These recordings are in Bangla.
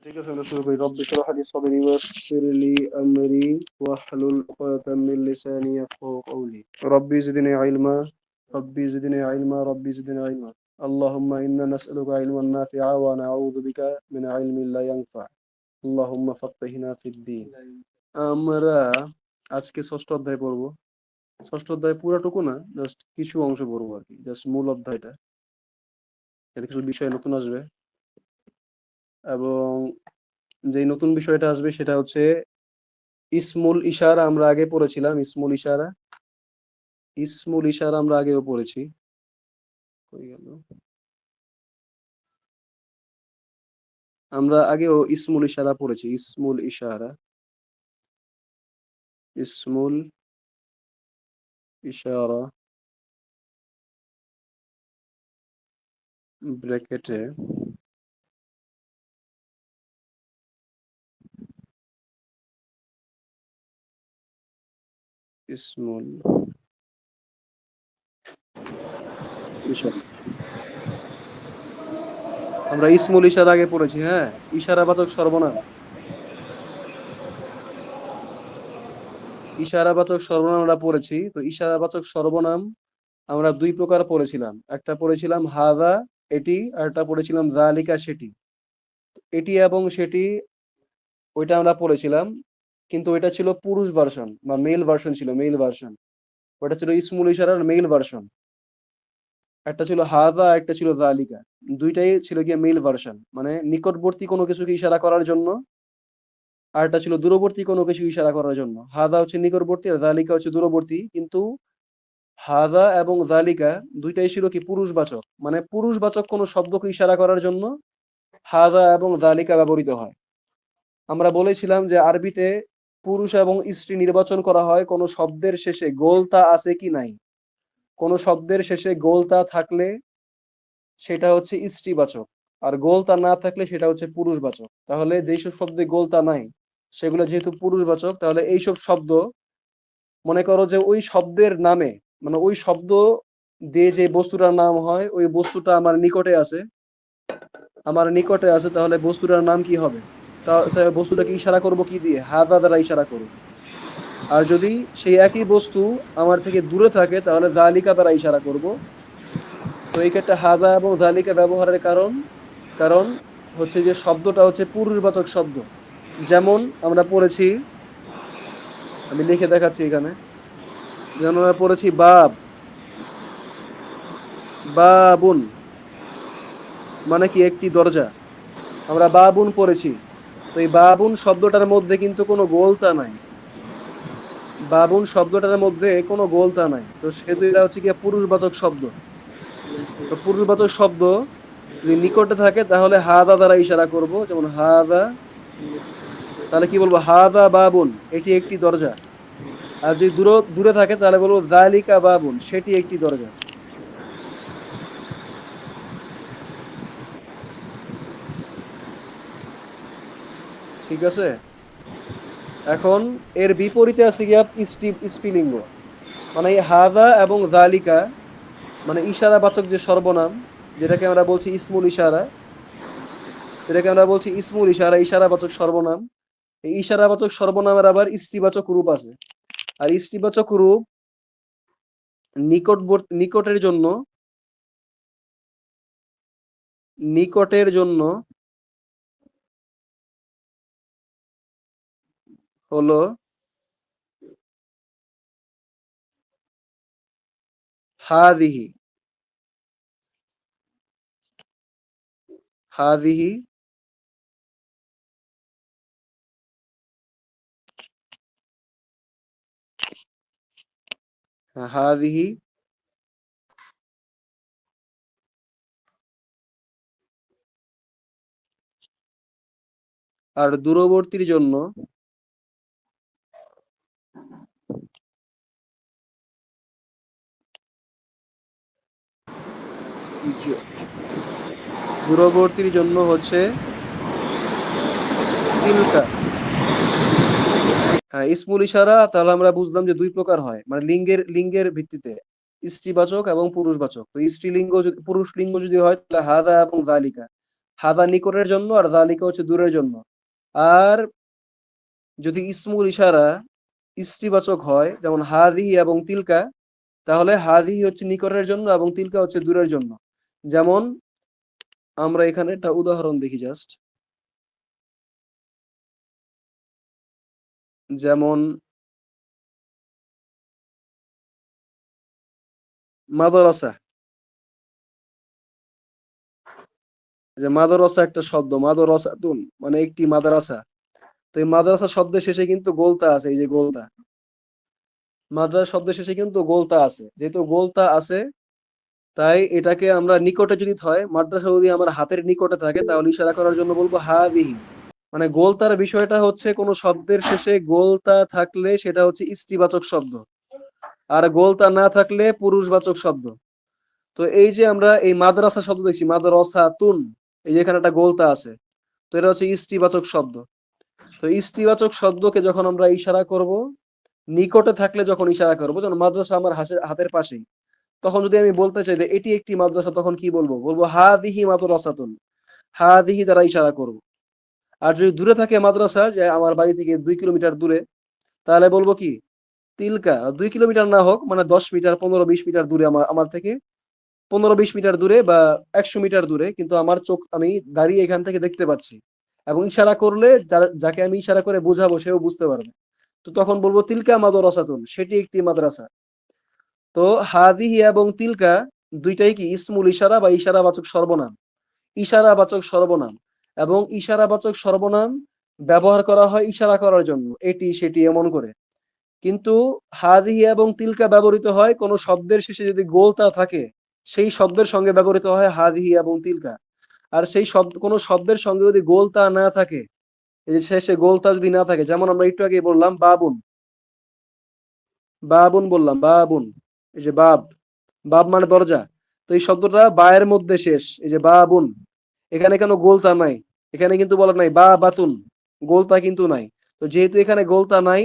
ঠিক আছে, আমরা শুরু করি। রব্বি ইশরাহ লি সাদরি ওয়াইসির লি আমরি ওয়াহলুল উকদাতাম মিন লিসানি ইয়াফকাহু কওলি। রব্বি জিদনি ইলমা, রব্বি জিদনি ইলমা, রব্বি জিদনি ইলমা। আল্লাহুম্মা ইন্না নাসআলুকা ইলমান নাফিআ ওয়া নাউযু বিকা মিন ইলমিন লা ইয়ানফা। আল্লাহুম্মা ফাক্কিহনা ফিদ-দ্বীন। আমরা আজকে ষষ্ঠ অধ্যায় পড়বো। ষষ্ঠ অধ্যায় পুরাটুকু না, জাস্ট কিছু অংশ পড়বো আর কি, জাস্ট মূল অধ্যায়টা। এতে কিছু বিষয় নতুন আসবে এবং যেই নতুন বিষয়টা আসবে সেটা হচ্ছে ইসমুল ইশারা। আমরা আগে পড়েছিলাম ইসমুল ইশারা। ইসমুল ইশারা আমরা আগেও পড়েছি। কই গেল? আমরা আগেও ইসমুল ইশারা পড়েছি। ইসমুল ইশারা, ইসমুল ইশারা ব্র্যাকেটে ইসমুল ইশারা। আমরা ইসমুল ইশারা আগে পড়েছি। হ্যাঁ, ইশারাবাচক সর্বনাম। ইশারাবাচক সর্বনাম আমরা পড়েছি। তো ইশারাবাচক সর্বনাম আমরা দুই প্রকার পড়েছিলাম। একটা পড়েছিলাম হাদা, এটি, আর একটা পড়েছিলাম যালিকা, সেটি। এটি এবং সেটি ওইটা আমরা পড়েছিলাম, কিন্তু ওইটা ছিল পুরুষ ভার্সন বা মেল ভার্সন, ছিল মেল ভার্সন। ওটা ছিল ইসমুল ইশারার মেল ভার্সন। একটা ছিল হাদা, একটা ছিল যালিকা। দুইটাই ছিল গিয়ে মেল ভার্সন, মানে নিকটবর্তী কোনো কিছুকে ইশারা করার জন্য, আর একটা ছিল দূরবর্তী কোনো কিছু ইশারা করার জন্য। হাদা হচ্ছে নিকটবর্তী আর যালিকা হচ্ছে দূরবর্তী, কিন্তু হাদা এবং যালিকা দুইটাই ছিল কি পুরুষবাচক, মানে পুরুষবাচক কোনো শব্দকে ইশারা করার জন্য হাদা এবং যালিকা ব্যবহৃত হয়। আমরা বলেছিলাম যে আরবিতে পুরুষ এবং স্ত্রী নির্বাচন করা হয় কোনো শব্দের শেষে গোলতা আছে কি নাই। কোনো শব্দের শেষে গোলতা থাকলে সেটা হচ্ছে স্ত্রীবাচক, আর গোলতা না থাকলে সেটা হচ্ছে পুরুষবাচক। তাহলে যেইসব শব্দে গোলতা নাই সেগুলো যেহেতু পুরুষবাচক, তাহলে এইসব শব্দ, মনে করো যে ওই শব্দের নামে, মানে ওই শব্দ দিয়ে যে বস্তুটার নাম হয়, ওই বস্তুটা আমার নিকটে আছে, আমার নিকটে আছে, তাহলে বস্তুটার নাম কি হবে? তাহলে বস্তুটাকে ইশারা করব কি দিয়ে? হাদা দ্বারা ইশারা করব। আর যদি সেই একই বস্তু আমার থেকে দূরে থাকে তাহলে জালিকা দ্বারা ইশারা করব। তো এই ক্ষেত্রে হাদা এবং জালিকা ব্যবহারের কারণ, কারণ হচ্ছে যে শব্দটা হচ্ছে পুরুষবাচক শব্দ। যেমন আমরা পড়েছি, আমি লিখে দেখাচ্ছি এখানে, যেমন আমরা পড়েছি বাব, বাবুন, মানে কি একটি দরজা। আমরা বাবুন পড়েছি। তো এই বাবুন শব্দটার মধ্যে কিন্তু কোনো গোলতা নাই। বাবুন শব্দটার মধ্যে কোনো গোলতা নাই, তো সেহেতু এটা হচ্ছে কি পুরুষবাচক শব্দ। তো পুরুষবাচক শব্দ যদি নিকটে থাকে তাহলে হাদা দ্বারা ইশারা করব, যেমন হাদা। তাহলে কি বলবো? হাদা বাবুন, এটি একটি দরজা। আর যদি দূরে দূরে থাকে তাহলে বলবো জালিকা বাবুন, সেটি একটি দরজা। ঠিক আছে। এখন এর বিপরীতে আছে গিয়া স্ত্রীলিঙ্গ, মানে এই হাদা এবং জালিকা, মানে ইশারাবাচক যে সর্বনাম, যেটাকে আমরা বলছি ইসমুল ইশারা, যেটাকে আমরা বলছি ইসমুল ইশারা, ইশারাবাচক সর্বনাম। এই ইশারাবাচক সর্বনামের আবার স্ত্রীবাচক রূপ আছে। আর স্ত্রীবাচক রূপ নিকটের জন্য, নিকটের জন্য হলো হাদিহি, হাদিহি, হাদিহি। আর দূরবর্তীর জন্য দূরবর্তীর জন্য হচ্ছে তিলকা। হ্যাঁ, ইসমুল ইশারা তাহলে আমরা বুঝলাম যে দুই প্রকার হয়, মানে লিঙ্গের ভিত্তিতে, স্ত্রীবাচক এবং পুরুষবাচক। তো স্ত্রীলিঙ্গ পুরুষ লিঙ্গ যদি হয় তাহলে হাদা এবং জালিকা, হাদা নিকটের জন্য আর যালিকা হচ্ছে দূরের জন্য। আর যদি ইসমুল ইশারা স্ত্রীবাচক হয়, যেমন হাদিহি এবং তিলকা, তাহলে হাদিহি হচ্ছে নিকটের জন্য এবং তিলকা হচ্ছে দূরের জন্য। যেমন আমরা এখানে একটা উদাহরণ দেখি জাস্ট, যেমন মাদ্রাসা, যে মাদ্রাসা একটা শব্দ, মাদ্রাসাতুন মানে একটি মাদ্রাসা। তো এই মাদ্রাসা শব্দের শেষে কিন্তু গোলতা আছে, এই যে গোলতা, মাদ্রাসা শব্দের শেষে কিন্তু গোলতা আছে। যেহেতু গোলতা আছে, তাই এটাকে আমরা নিকটে যদি হয়, মাদ্রাসা যদি আমার হাতের নিকটে থাকে, তাহলে ইশারা করার জন্য বলবো হাদিহি। মানে গোলতার বিষয়টা হচ্ছে কোনো শব্দের শেষে গোলতা থাকলে সেটা হচ্ছে স্ত্রীবাচক শব্দ, আর গোলতা না থাকলে পুরুষবাচক শব্দ। তো এই যে আমরা এই মাদ্রাসা শব্দ দেখছি, মাদ্রাসা তুন, এই যে এখানে একটা গোলতা আছে, তো এটা হচ্ছে স্ত্রীবাচক শব্দ। তো স্ত্রীবাচক শব্দকে যখন আমরা ইশারা করব, নিকটে থাকলে যখন ইশারা করবো, যেমন মাদ্রাসা আমার হাতের পাশেই, তখন যদি আমি বলতে চাই যে এটি একটি মাদ্রাসা, তখন কি বলবো? বলবো হাদিহি মাদ্রাসাতুন, হাদিহি দ্বারা ইশারা করব। আর যদি দূরে থাকে মাদ্রাসা, যে আমার বাড়ি থেকে 2 কিলোমিটার দূরে, তাহলে বলবো কি? তিলকা। 2 কিলোমিটার না হোক, মানে 10 মিটার, 15-20 মিটার দূরে, আমার আমার থেকে 15-20 মিটার দূরে বা 100 মিটার দূরে, কিন্তু আমার চোখ, আমি দাঁড়িয়ে এখান থেকে দেখতে পাচ্ছি, এবং ইশারা করলে যাকে আমি ইশারা করে বোঝাবো সেও বুঝতে পারবে। তো তখন বলবো তিলকা মাদ্রাসাতুন, সেটি একটি মাদ্রাসা। তো হাদিহি এবং তিলকা দুইটাই কি ইসমুল ইশারা বা ইশারাবাচক সর্বনাম, ইশারাবাচক সর্বনাম। এবং ইশারাবাচক সর্বনাম ব্যবহার করা হয় ইশারা করার জন্য, এটি সেটি এমন করে। কিন্তু হাদিহি এবং তিলকা ব্যবহৃত হয় কোনো শব্দের শেষে যদি গোলতা থাকে, সেই শব্দের সঙ্গে ব্যবহৃত হয় হাদিহি এবং তিলকা। আর সেই শব্দ, কোনো শব্দের সঙ্গে যদি গোলতা না থাকে, এই যে শেষে গোলতা যদি না থাকে, যেমন আমরা একটু আগে বললাম বাবুন, বাবুন বললাম, বাবুন, এই যে বাব, বাব মানে দরজা। তো এই শব্দটা বায়ের মধ্যে শেষ, এই যে বাবুন, এখানে কেন গোলতা নাই? এখানে কিন্তু বলা নাই বা বাতুন, গোলতা কিন্তু নাই। তো যেহেতু এখানে গোলতা নাই,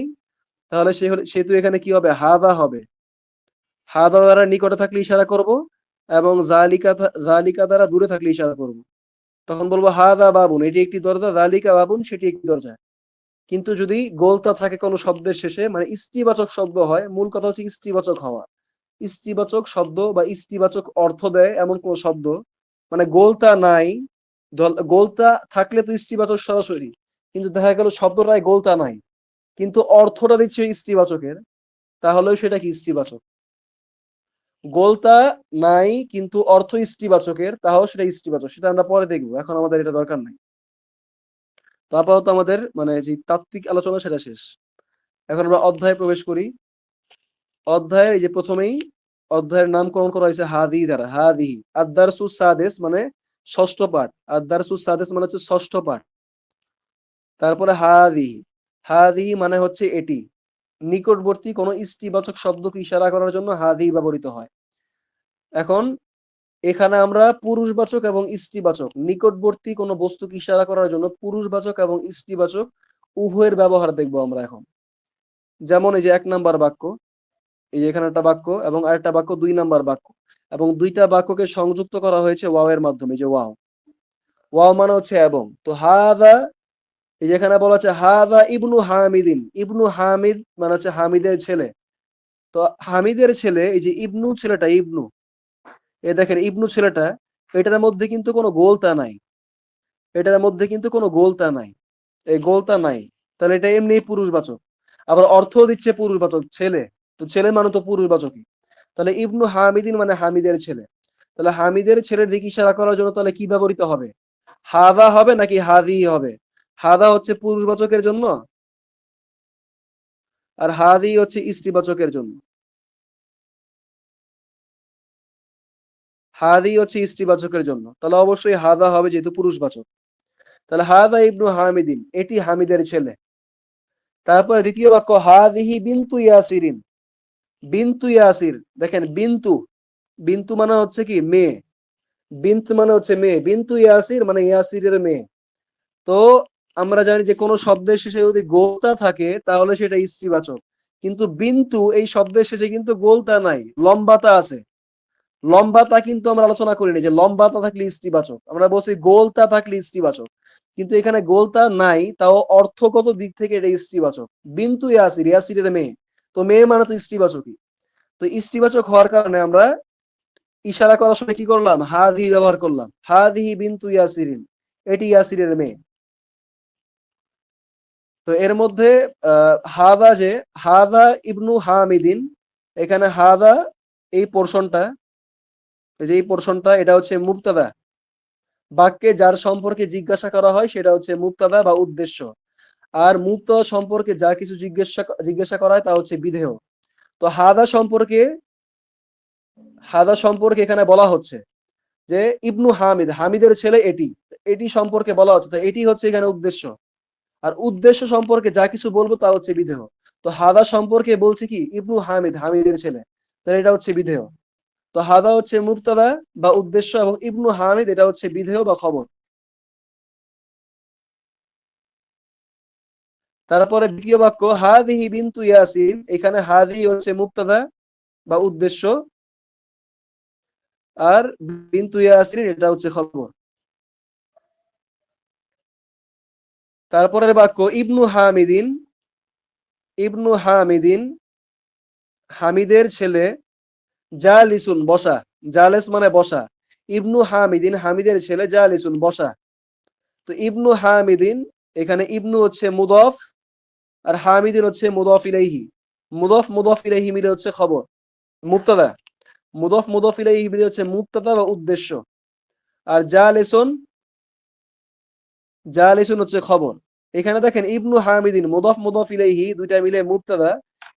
তাহলে সেহেতু এখানে কি হবে? হাদা হবে। হাদা দ্বারা নিকটে থাকলে ইশারা করব, এবং জালিকা দ্বারা দূরে থাকলে ইশারা করব। তখন বলবো হাদা বাবুন, এটি একটি দরজা, জালিকা বাবুন, সেটি একটি দরজা। কিন্তু যদি গোলতা থাকে কোনো শব্দের শেষে, মানে স্ত্রীবাচক শব্দ হয়, মূল কথা হচ্ছে স্ত্রীবাচক হওয়া, স্ত্রীবাচক শব্দ বা স্ত্রীবাচক অর্থ দেয় এমন কোন শব্দ, মানে গোলতা নাই, গোলতা থাকলে তো স্ত্রীবাচক সরাসরি, কিন্তু দেখা গেল শব্দটায় গোলতা নাই, কিন্তু অর্থটা দিচ্ছে স্ত্রীবাচকের, তাহলেও সেটা কি স্ত্রীবাচক। গোলতা নাই কিন্তু অর্থ স্ত্রীবাচকের, তাহলে সেটা স্ত্রীবাচক, সেটা আমরা পরে দেখবো, এখন আমাদের এটা দরকার নাই। তো আপাতত আমাদের মানে যে তাত্ত্বিক আলোচনা সেটা শেষ। এখন আমরা অধ্যায়ে প্রবেশ করি। অধ্যায়ের এই যে প্রথমেই অধ্যায়ের নামকরণ করা হয়েছে হাদি দ্বারা, হাদিহি আদ-দারসুস সাদিস মানে ষষ্ঠ পাঠ, আদ-দারসুস সাদিস মানে হচ্ছে ষষ্ঠ পাঠ। তারপরে হাদিহি, হাদিহি মানে হচ্ছে এটি, নিকটবর্তী কোনো স্ত্রীবাচক শব্দকে ইশারা করার জন্য হাদিহি ব্যবহৃত হয়। এখন এখানে আমরা পুরুষবাচক এবং স্ত্রীবাচক, নিকটবর্তী কোনো বস্তুকে ইশারা করার জন্য পুরুষবাচক এবং স্ত্রীবাচক উভয়ের ব্যবহার দেখবো আমরা এখন। যেমন এই যে 1 নাম্বার বাক্য, এই যে এখানে একটা বাক্য, এবং আরেকটা বাক্য 2 নাম্বার বাক্য, এবং দুইটা বাক্যকে সংযুক্ত করা হয়েছে ওয়াও এর মাধ্যমে, যে ওয়াও, ওয়াও মানে হচ্ছে এবং। তো হাদা, এই যে এখানে বলা হচ্ছে হাদা ইবনু হামিদিন, ইবনু হামিদ মানে হচ্ছে হামিদের ছেলে। তো হামিদের ছেলে, এই যে ইবনু ছেলেটা, ইবনু, এই দেখেন ইবনু ছেলেটা, এটার মধ্যে কিন্তু কোনো গোলতা নাই, এটার মধ্যে কিন্তু কোনো গোলতা নাই, এই গোলতা নাই, তাহলে এটা এমনি পুরুষবাচক। আবার অর্থ দিচ্ছে পুরুষবাচক, ছেলে, তো ছেলে মানে তো পুরুষবাচকই। তাহলে ইবনু হামিদিন মানে হামিদের ছেলে। তাহলে হামিদের ছেলের দিকে ইশারা করার জন্য তাহলে কি ব্যবহৃত হবে? হাদা হবে নাকি হাদি হবে? হাদা হচ্ছে পুরুষবাচকের জন্য, আর হাদি হচ্ছে স্ত্রীবাচকের জন্য। হাদি হচ্ছে স্ত্রীবাচকের জন্য, তাহলে অবশ্যই হাদা হবে যেহেতু পুরুষবাচক। তাহলে হাদা ইবনু হামিদিন, এটি হামিদের ছেলে। তারপরে দ্বিতীয় বাক্য হাদিহি বিন্তু ইয়াসিরিন, বিন্তু ইয়াসির, দেখেন বিন্তু, বিন্তু মানে হচ্ছে কি মেয়ে, বিন্ত মানে হচ্ছে মেয়ে, বিন্তু ইয়াসির মানে ইয়াসিরের মেয়ে। তো আমরা জানি যে কোনো শব্দের শেষে যদি গোলতা থাকে তাহলে সেটা স্ত্রীবাচক, কিন্তু বিন্তু এই শব্দের শেষে কিন্তু গোলতা নাই, লম্বাতা আছে। লম্বাতা কিন্তু আমরা আলোচনা করিনি যে লম্বাতা থাকলে স্ত্রীবাচক, আমরা বলছি গোলতা থাকলে স্ত্রীবাচক, কিন্তু এখানে গোলতা নাই, তাও অর্থগত দিক থেকে এটা স্ত্রীবাচক। বিন্তু ইয়াসির, ইয়াসিরের মেয়ে, তো মেয়ে মানে তো স্ত্রীবাচকই। তো স্ত্রীবাচক হওয়ার কারণে আমরা ইশারা করার সময় কি করলাম, হাদিহি ব্যবহার করলাম, হাদিহি বিন্তু ইয়াসিরিন, এটি ইয়াসিরের মেয়ে। তো এর মধ্যে হাদা, যে হাদা ইবনু হামিদিন, এখানে হাদা এই পোর্শনটা, যে এই পোর্শনটা এটা হচ্ছে মুবতাদা, বাক্যে যার সম্পর্কে জিজ্ঞাসা করা হয় সেটা হচ্ছে মুবতাদা বা উদ্দেশ্য। আর মুবতাদা সম্পর্কে যা কিছু জিজ্ঞাসা করা হয় তা হচ্ছে বিধেয়। তো হাদা সম্পর্কে এখানে বলা হচ্ছে যে ইবনু হামিদ, হামিদের ছেলে এটি, এটি সম্পর্কে বলা হচ্ছে, তো এটি হচ্ছে এখানে উদ্দেশ্য। আর উদ্দেশ্য সম্পর্কে যা কিছু বলবো তা হচ্ছে বিধেয়। তো হাদা সম্পর্কে বলছে কি ইবনু হামিদ, হামিদের ছেলে, তাহলে এটা হচ্ছে বিধেয়। তো হাদা হচ্ছে মুবতাদা বা উদ্দেশ্য, এবং ইবনু হামিদ এটা হচ্ছে বিধেয় বা খবর। তারপরে দ্বিতীয় বাক্য হাদিহি বিনতু ইয়াসিন, এখানে হাদিহি হচ্ছে মুবতাদা বা উদ্দেশ্য, আর বিনতু ইয়াসিন এটা হচ্ছে খবর। তারপরের বাক্য ইবনু হামিদিন, ইবনু হামিদিন হামিদের ছেলে, জালিসুন বসা, জালেস মানে বসা, ইবনু হামিদিন হামিদের ছেলে, জালিসুন বসা। তো ইবনু হামিদিন, এখানে ইবনু হচ্ছে মুদফ, আর হামিদিন হচ্ছে মুদফ ইলাইহি, মুদফ ইলাইহি মিলে হচ্ছে খবর, মুবতাদা, মুদফ ইলাইহি মিলে হচ্ছে মুবতাদা বা উদ্দেশ্য। আর জালিসুন হচ্ছে খবর। এখানে দেখেন ইবনু হামিদিন মুদফ ইলাইহি দুইটা মিলে মুবতাদা,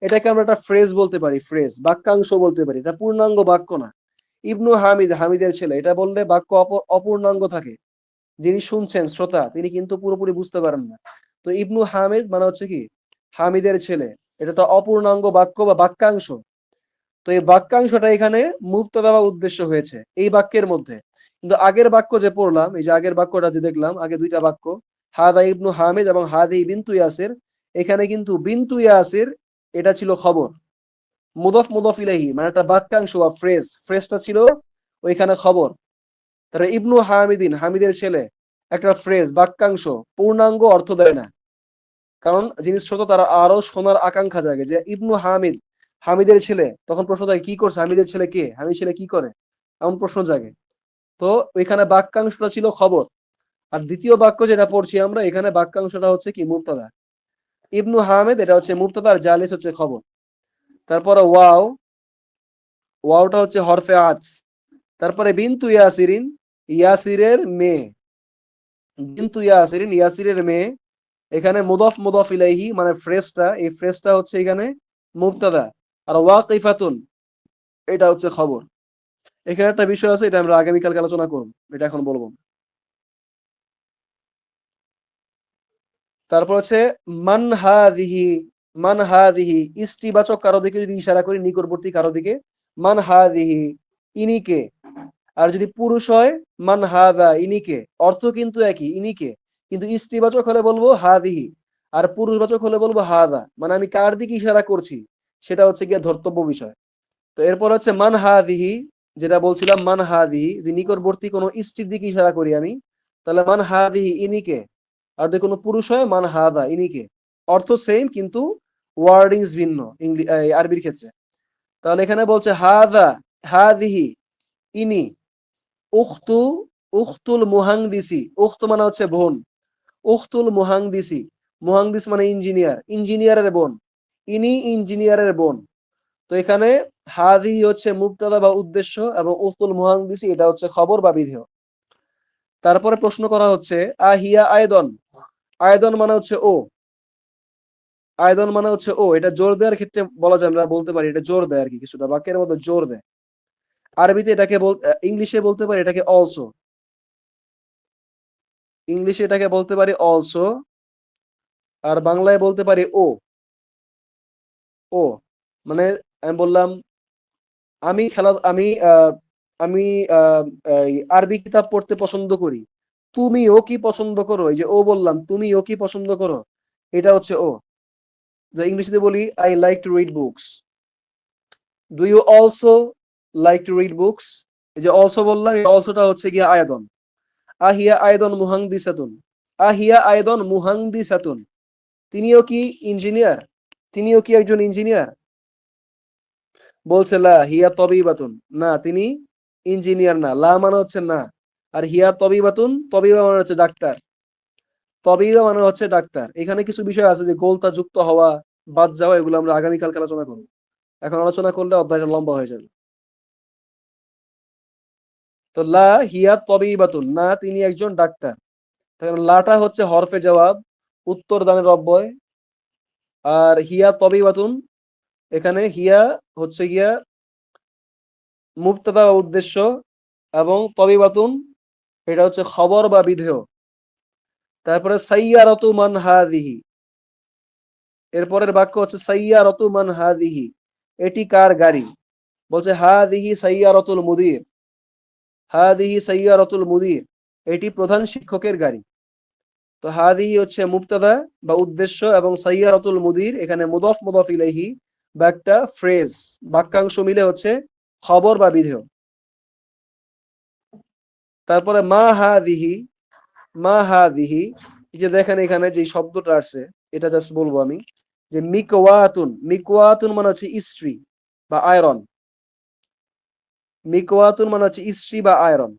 এটাকে আমরা একটা ফ্রেজ বলতে পারি, ফ্রেজ বাক্যাংশ বলতে পারি, এটা পূর্ণাঙ্গ বাক্য না। ইবনু হামিদ, হামিদের ছেলে, এটা বললে বাক্য অপূর্ণাঙ্গ থাকে, যিনি শুনছেন শ্রোতা তিনি কিন্তু পুরোপুরি বুঝতে পারেন না। তো ইবনু হামিদ মানে হচ্ছে কি হামিদের ছেলে, এটা তো অপূর্ণাঙ্গ বাক্য বা বাক্যাংশ। তো এই বাক্যাংশটা এখানে মুবতাদা বা উদ্দেশ্য হয়েছে এই বাক্যের মধ্যে। কিন্তু আগের বাক্য যে পড়লাম, এই যে আগের বাক্যটা যে দেখলাম, আগে দুইটা বাক্য হাদা ইবনু হামিদ এবং হাদি বিনতু ইয়াসির, এখানে কিন্তু বিনতু ইয়াসির এটা ছিল খবর, মুদফ ইলাইহি মানে একটা বাক্যাংশ বা ফ্রেজ, ফ্রেজটা ছিল ওইখানে খবর। তাহলে ইবনু হামিদিন হামিদের ছেলে একটা ফ্রেজ, বাক্যাংশ, পূর্ণাঙ্গ অর্থ দেয় না, কারণ যিনি শ্রোতা তারা আরো শোনার আকাঙ্ক্ষা জাগে যে ইবনু হামিদ হামিদের ছেলে, তখন প্রশ্ন জাগে কি করছে, হামিদের ছেলে কে, হামিদ ছেলে কি করে, এমন প্রশ্ন জাগে। তো ওইখানে বাক্যাংশটা ছিল খবর। আর দ্বিতীয় বাক্য যেটা পড়ছি আমরা, এখানে বাক্যাংশটা হচ্ছে কি মুবতাদা, ইবনু হামিদ এটা হচ্ছে মুবতাদা, আর জালিস হচ্ছে খবর। তারপরে ওয়াওটা হচ্ছে হরফে আতফ। তারপরে বিনতু ইয়াসিরিন, ইয়াসিরের মেয়ে, বিনতু ইয়াসিরিন ইয়াসিরের মেয়ে, এখানে মুদফ ইলাইহি মানে ফ্রেজটা, এই ফ্রেজটা হচ্ছে এখানে মুবতাদা, আর ওয়াকিফাতুন এটা হচ্ছে খবর। এখানে একটা বিষয় আছে, এটা আমরা আগামীকালকে আলোচনা করব, এটা এখন বলবো না। তারপর হচ্ছে মানহাদিহি, মানহাদিহি ইস্তিবাচক কারো দিকে যদি ইশারা করি, নিকটবর্তী কারো দিকে, মানহাদিহি ইনিকে। আর যদি পুরুষ হয় মানহাদা ইনিকে, অর্থ কিন্তু একই, ইনিকে, কিন্তু ইস্তিবাচক হলে বলবো হাদিহি, আর পুরুষবাচক হলে বলবো হাদা, মানে আমি কার দিকে ইশারা করছি সেটা হচ্ছে গিয়ে ধর্তব্য বিষয়। তো এরপর হচ্ছে মানহাদিহি, যেটা বলছিলাম মানহাদিহি, যদি নিকটবর্তী কোনো স্ত্রীর দিকে ইশারা করি আমি, তাহলে মানহাদিহি ইনিকে। আর যদি কোনো পুরুষ হয় মানহাদা ইনিকে, অর্থ সেম কিন্তু ওয়ার্ডিংস ভিন্ন আরবির ক্ষেত্রে। তাহলে এখানে বলছে হাদা, হাদিহি, ইনি, উখতু, উখতুল মুহাংদিসি, উখতু মানে হচ্ছে বোন, উখতুল মুহাংদিসি, মুহাংদিস মানে ইঞ্জিনিয়ার, ইঞ্জিনিয়ারের বোন, ইনি ইঞ্জিনিয়ারের বোন। তো এখানে হাদি হচ্ছে মুবতাদা বা উদ্দেশ্য, এবং উখতুল মুহাংদিসি এটা হচ্ছে খবর বা বিধেয়। তারপরে প্রশ্ন করা হচ্ছে আহিয়া আয়দন, আয়দন মানে হচ্ছে ও, আয়দন মানে হচ্ছে ও, এটা জোর দেওয়ার ক্ষেত্রে বলা যায়, আমরা বলতে পারি এটা জোর দেয় আর কি, কিছুটা বাক্যের মধ্যে জোর দেয়। আরবিতে এটাকে ইংলিশে বলতে পারি এটাকে অলসো, ইংলিশে এটাকে বলতে পারি অলসো, আর বাংলায় বলতে পারি ও, ও মানে আমি বললাম আমি আমি আরবি কিতাব পড়তে পছন্দ করি, তুমিও কি পছন্দ করো, এই যে ও বললাম তুমিও কি পছন্দ করো, এটা হচ্ছে ও। ইংলিশে বলি I like to read books, do you also like to read books. এই যে অলসো বললাম, এই অলসোটা হচ্ছে গিয়া আয়দন। আহিয়া আয়দন মুহাংদিসাতুন, আহিয়া আয়দন মুহাংদিসাতুন, তিনিও কি ইঞ্জিনিয়ার, তিনিও কি একজন ইঞ্জিনিয়ার? বলছে লা হিয়া তবিবাতুন, না তিনি ইঞ্জিনিয়ার না, লা মানে হচ্ছে না, আর হিয়া তবিবাতুন, তবিবা মানে হচ্ছে ডাক্তার, তবিবা মানে হচ্ছে ডাক্তার। এখানে কিছু বিষয় আছে যে গোলতা যুক্ত হওয়া, বাদ যাওয়া, এগুলো আমরা আগামীকালকে আলোচনা করবো। এখন আলোচনা করলে অধ্যায়টা লম্বা হয়ে যাবে। তো লা হিয়া তবিবাতুন, না তিনি একজন ডাক্তার। তাহলে লাটা হচ্ছে হরফে জবাব, উত্তর দানের অব্যয়। আর হিয়া তবিবাতুন, এখানে হিয়া হচ্ছে গিয়া মুবতাদা বা উদ্দেশ্য, এবং তবিবাতুন এটা হচ্ছে খবর বা বিধেয়। তারপরে সাইয়ারাতু মান হাদিহি, এরপরের বাক্য হচ্ছে সাইয়ারাতু মান হাদিহি, এটি কার গাড়ি? বলছে হাদিহি সাইয়ারাতুল মুদির, হাদিহি সাইয়ারাতুল মুদির, এটি প্রধান শিক্ষকের গাড়ি। তো হাদিহি হচ্ছে মুবতাদা বা উদ্দেশ্য, এবং সাইয়ারাতুল মুদির এখানে মুদফ মুদফ ইলাইহি বা একটা ফ্রেজ, বাক্যাংশ মিলে হচ্ছে খবর বা বিধেয়। তারপরে মা হাদিহি, মা হাদিহি, এই যে দেখেন এখানে যে শব্দটা আসছে, এটা জাস্ট বলবো আমি, যে মিকওয়াতুন, মিকওয়াতুন মানে হচ্ছে ইস্ত্রি বা আয়রন, মিকওয়াতুন মানে হচ্ছে ইস্ত্রি বা আয়রন।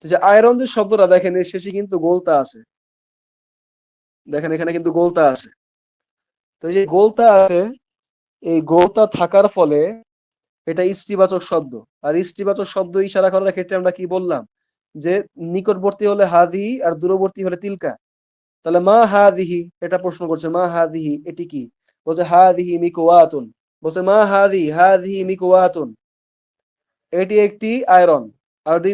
তো যে আয়রন যে শব্দটা দেখেন এর শেষে কিন্তু গোলতা আছে, দেখেন এখানে কিন্তু গোলতা আছে। তো এই যে গোলতা আছে, এই গোলতা থাকার ফলে এটা ইস্টিবাচক শব্দ। আর ইস্টিবাচক শব্দ ইশারা করার ক্ষেত্রে আমরা কি বললাম, যে নিকটবর্তী হলে হাদিহি আর দূরবর্তী হলে তিলকা। তাহলে মা হাদিহি, এটা প্রশ্ন করছে মা হাদিহি এটি কি? বলছে হাদিহি মিকওয়াতুন, বলছে মা হাদিহি মিকওয়াতুন, এটি একটি আয়রন। আর যদি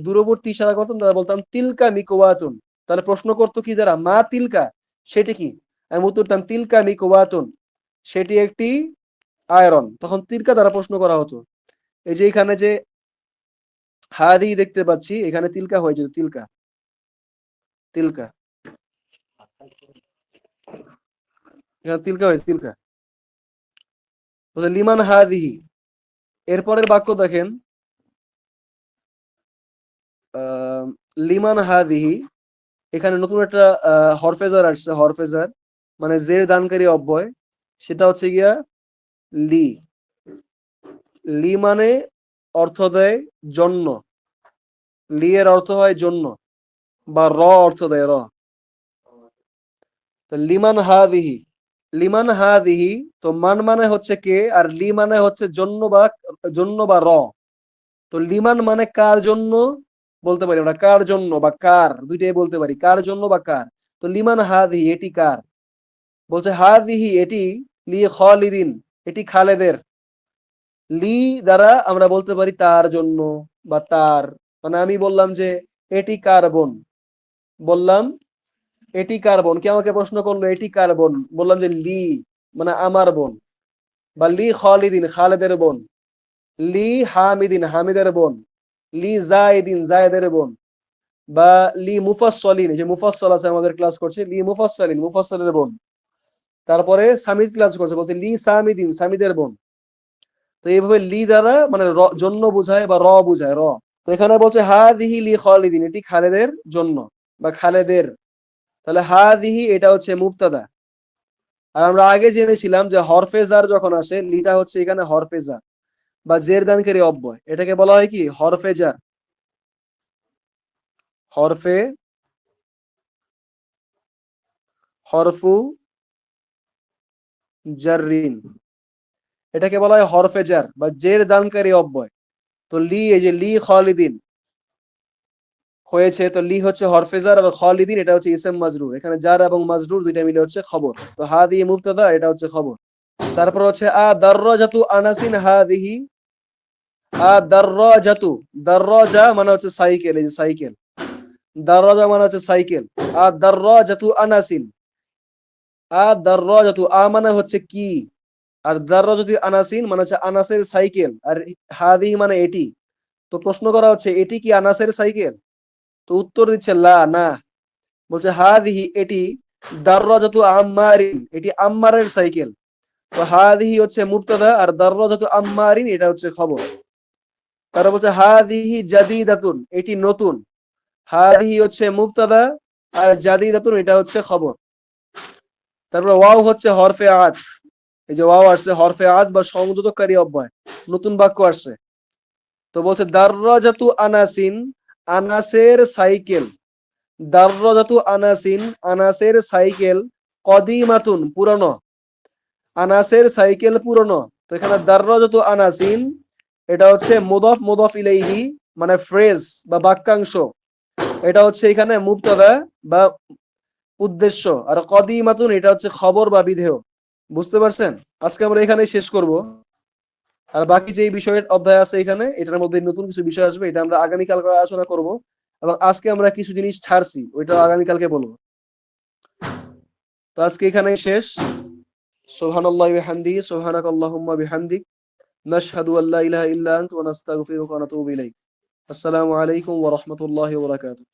দূরবর্তী ইশারা করতাম তাহলে বলতাম তিলকা মিকওয়াতুন। তাহলে প্রশ্ন করতো কি দ্বারা, মা তিলকা, সেটি কি? আমি উত্তর দিতাম তিলকা মিকওয়াতুন, সেটি একটি আয়রন। তখন তিলকা দ্বারা প্রশ্ন করা হতো। এই যে এখানে যে হাদিহি দেখতে পাচ্ছি, এখানে তিলকা হয়ে যেত, তিলকা, তিলকা, এখানে তিলকা হয়েছে, তিলকা। বলছে লিমান হাদিহি, এরপরের বাক্য দেখেন, লিমান হাদিহি, এখানে নতুন একটা হরফেজার আসছে, হরফেজার মানে জের দানকারী অব্যয়, সেটা হচ্ছে গিয়া লি। লি মানে অর্থ দেয় জন্য, লি এর অর্থ হয় জন্য, বা র অর্থ দেয় র। তো লিমান হাদিহি, লিমান হাদিহি, তো মান মানে হচ্ছে কে, আর লি মানে হচ্ছে জন্য বা র। তো লিমান মানে কার জন্য, বলতে পারি আমরা কার জন্য বা কার, দুইটাই বলতে পারি, কার জন্য বা কার। তো লিমান হাদিহি, এটি কার? বলছে হাদিহি এটি লি খালিদিন, এটি খালেদের। লি দ্বারা আমরা বলতে পারি তার জন্য বা তার। মানে আমি বললাম যে এটি কার বোন, বললাম এটি কার বোন, কে আমাকে প্রশ্ন করলো এটি কার বোন, বললাম যে লি মানে আমার বোন। বা লি খালিদিন, খালেদের বোন। লি হামিদিন, হামিদের বোন। লি জাইদিন, জায়েদের বোন। বা লি মুফাসসলিন, যে মুফাসসল আছে আমাদের ক্লাস করছে, লি মুফাসসলিন, মুফাসসলের বোন। তারপরে সামিদ ক্লাস করছে, বলছে লি সামিদিন, সামিদের বোন। তো এইভাবে লি দ্বারা মানে জন্য বুঝায় বা র বুঝায়, র। তো এখানে বলছে হাদিহি লি খালিদিন, এটি খালেদের জন্য বা খালেদের। তাহলে হাদিহি এটা হচ্ছে মুবতাদা। আর আমরা আগে জেনেছিলাম যে হরফেজার যখন আসে, লিটা হচ্ছে এখানে হরফেজার বা জের দানকারী অব্যয়, এটাকে বলা হয় কি হরফেজার, হরফে, হরফু জাররিন, এটাকে বলা হয় হরফেজার বা জের দানকারী অব্যয়। তো লি, এই যে লি খালিদিন হয়েছে, তো লি হচ্ছে হরফেজার, আর খালিদিন এটা হচ্ছে ইসম মাজরুর, এখানে জার এবং মাজরুর দুইটা মিলে হচ্ছে খবর। তো হাদি মুবতাদা, এটা হচ্ছে খবর। তারপর হচ্ছে আ দাররাজাতু আনাসিন হাদিহি, আ দাররাজাতু, দাররাজা মানে হচ্ছে সাইকেল, এই যে সাইকেল, দাররাজা মানে হচ্ছে সাইকেল। আ দাররাজাতু আনাসিন, আ দাররাজাতু, আ মানে হচ্ছে কি, আর দাররাজাতু আনাসিন মানে হচ্ছে আনাসের সাইকেল, আর হাদিহি মানে এটি। তো প্রশ্ন করা হচ্ছে এটি কি আনাসের সাইকেল? তো উত্তর দিচ্ছে লা, না। বলছে হাদিহি এটি দাররাজাতু আম্মারিন, এটি আম্মারের সাইকেল। তো হাদিহি হচ্ছে মুবতাদা, আর দাররাজাতু আম্মারিন এটা হচ্ছে খবর। তারা বলছে হাদিহি জাদিদাতুন, এটি নতুন। হাদিহি হচ্ছে মুবতাদা, আর জাদিদাতুন এটা হচ্ছে খবর। তারপর ওয়াও হচ্ছে হরফে আতফ। এই যে ওয়াও আসছে হরফে আতফ বা সংযোজককারী অব্যয়, নতুন বাক্য আসছে। তো বলছে দাররাজাতু আনাসিন, আনাসের সাইকেল। দাররাজাতু আনাসিন, আনাসের সাইকেল। কদিমাতুন, পুরনো। আনাসের সাইকেল পুরনো। তো এখানে দাররাজাতু আনাসিন এটা হচ্ছে মুদাফ মুদাফ ইলাইহি, মানে ফ্রেজ বা বাক্যাংশ। এটা হচ্ছে এখানে মুবতাদা বা উদ্দেশ্য। আর কদিমাতুন এটা হচ্ছে খবর বা বিধেয়। বুঝতে পারছেন? আজকে আমরা এখানে শেষ করব। আর বাকি যে বিষয়ের অধ্যায় আছে এখানে, এটার মধ্যে নতুন কিছু বিষয় আসবে, এটা আমরা আগামীকাল আলোচনা করব। এবং আজকে আমরা কিছু জিনিস ছাড়ছি, ওইটা আগামীকালকে বলবো। তো আজকে এখানেই শেষ। সুবহানাল্লাহি ওয়া বিহামদিহি, সুবহানাকাল্লাহুম্মা বিহামদিক, নাশহাদু আল্লা ইলাহা ইল্লা আনতা ওয়া নাস্তাগফিরুকা ওয়া নাতুবু ইলাইক। আসসালামু আলাইকুম ওয়া রাহমাতুল্লাহি ওয়া বারাকাতুহু।